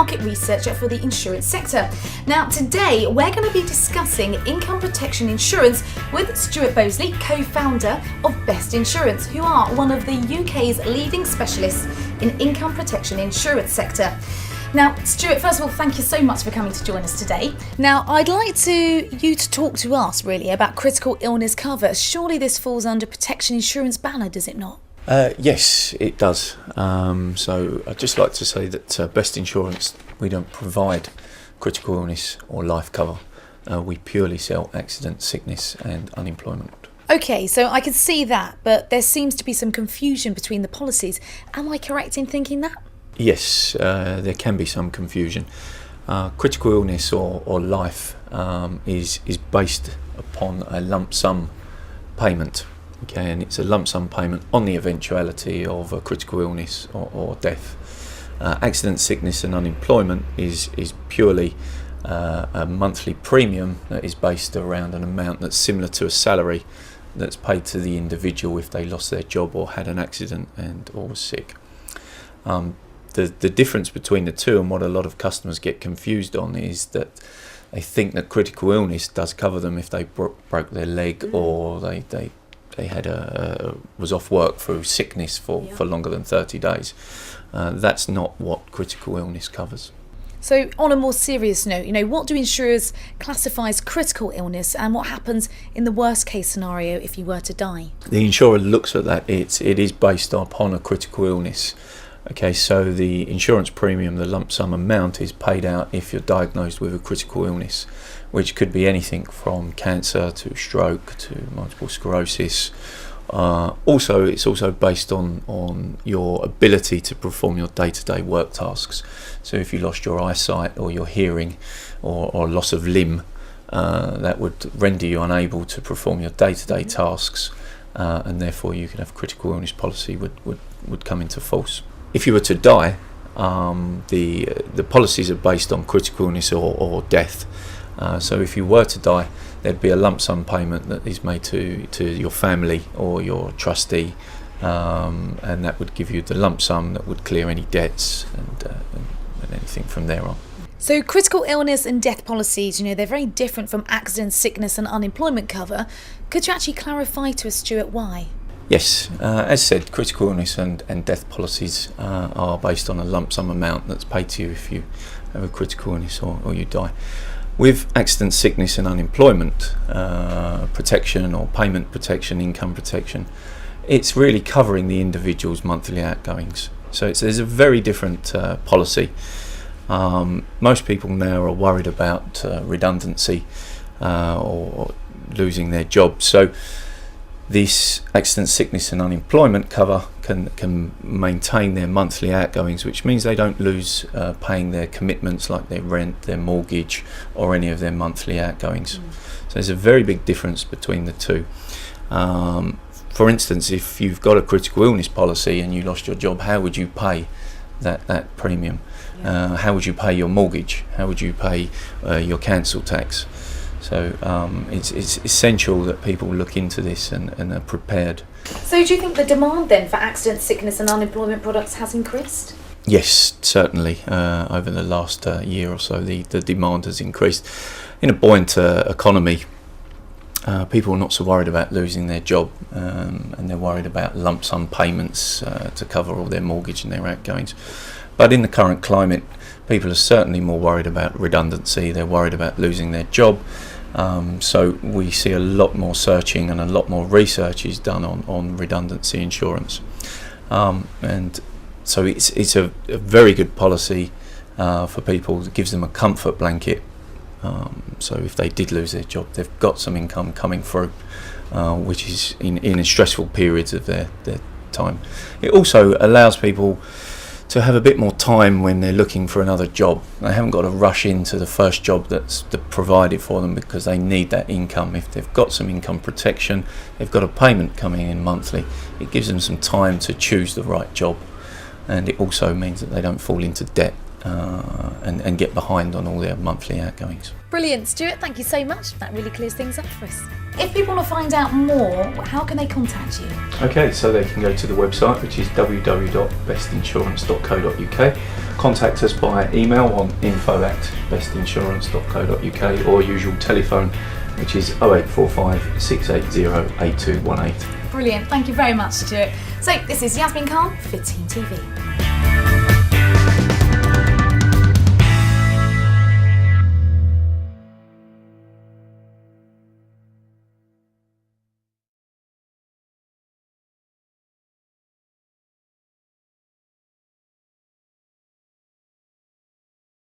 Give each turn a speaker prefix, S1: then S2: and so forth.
S1: market researcher for the insurance sector. Now today we're going to be discussing income protection insurance with Stuart Bosley, co-founder of Best Insurance, who are one of the UK's leading specialists in income protection insurance sector. Now, Stuart, first of all, thank you so much for coming to join us today. Now, I'd like you to talk to us really about critical illness cover. Surely this falls under protection insurance banner, does it not?
S2: Yes, it does. So I'd just like to say that Best Insurance, we don't provide critical illness or life cover. We purely sell accident, sickness and unemployment.
S1: Okay, so I can see that, but there seems to be some confusion between the policies. Am I correct in thinking that?
S2: Yes, there can be some confusion. Critical illness or life is based upon a lump sum payment. Okay, and it's a lump sum payment on the eventuality of a critical illness or death. Accident, sickness and unemployment is purely a monthly premium that is based around an amount that's similar to a salary that's paid to the individual if they lost their job or had an accident or was sick. The difference between the two, and what a lot of customers get confused on, is that they think that critical illness does cover them if they broke their leg or they had was off work through sickness for longer than 30 days. That's not what critical illness covers.
S1: So on a more serious note, what do insurers classify as critical illness, and what happens in the worst case scenario if you were to die?
S2: The insurer looks at that. It is based upon a critical illness. Okay, so the insurance premium, the lump sum amount, is paid out if you're diagnosed with a critical illness, which could be anything from cancer to stroke to multiple sclerosis. It's also based on your ability to perform your day-to-day work tasks. So if you lost your eyesight or your hearing or loss of limb, that would render you unable to perform your day-to-day tasks, and therefore you could have critical illness policy would come into force. If you were to die, the policies are based on critical illness or death. So if you were to die, there'd be a lump sum payment that is made to your family or your trustee, and that would give you the lump sum that would clear any debts and anything from there on.
S1: So critical illness and death policies, they're very different from accident, sickness and unemployment cover. Could you actually clarify to us, Stuart, why?
S2: Yes, as said, critical illness and death policies are based on a lump sum amount that's paid to you if you have a critical illness or you die. With accident, sickness and unemployment protection or payment protection, income protection, it's really covering the individual's monthly outgoings. So there's a very different policy. Most people now are worried about redundancy or losing their job. So this accident, sickness and unemployment cover can maintain their monthly outgoings, which means they don't lose paying their commitments like their rent, their mortgage or any of their monthly outgoings. So there's a very big difference between the two. For instance, if you've got a critical illness policy and you lost your job, how would you pay that premium? How would you pay your mortgage? How would you pay your council tax? So it's essential that people look into this and are prepared.
S1: So do you think the demand then for accident, sickness and unemployment products has increased?
S2: Yes, certainly. Over the last year or so, the demand has increased. In a buoyant economy, people are not so worried about losing their job, and they're worried about lump sum payments to cover all their mortgage and their outgoings. But in the current climate, people are certainly more worried about redundancy. They're worried about losing their job. So we see a lot more searching and a lot more research is done on redundancy insurance. And so it's a very good policy for people. It gives them a comfort blanket. So if they did lose their job, they've got some income coming through, which is in stressful periods of their time. It also allows people to have a bit more time when they're looking for another job. They haven't got to rush into the first job that's provided for them because they need that income. If they've got some income protection, they've got a payment coming in monthly, it gives them some time to choose the right job, and it also means that they don't fall into debt and get behind on all their monthly outgoings.
S1: Brilliant, Stuart, thank you so much. That really clears things up for us. If people want to find out more, how can they contact you?
S2: Okay, so they can go to the website, which is www.bestinsurance.co.uk, contact us by email on info@bestinsurance.co.uk or usual telephone, which is 0845 680 8218.
S1: Brilliant, thank you very much, Stuart. So this is Yasmin Khan for Team TV.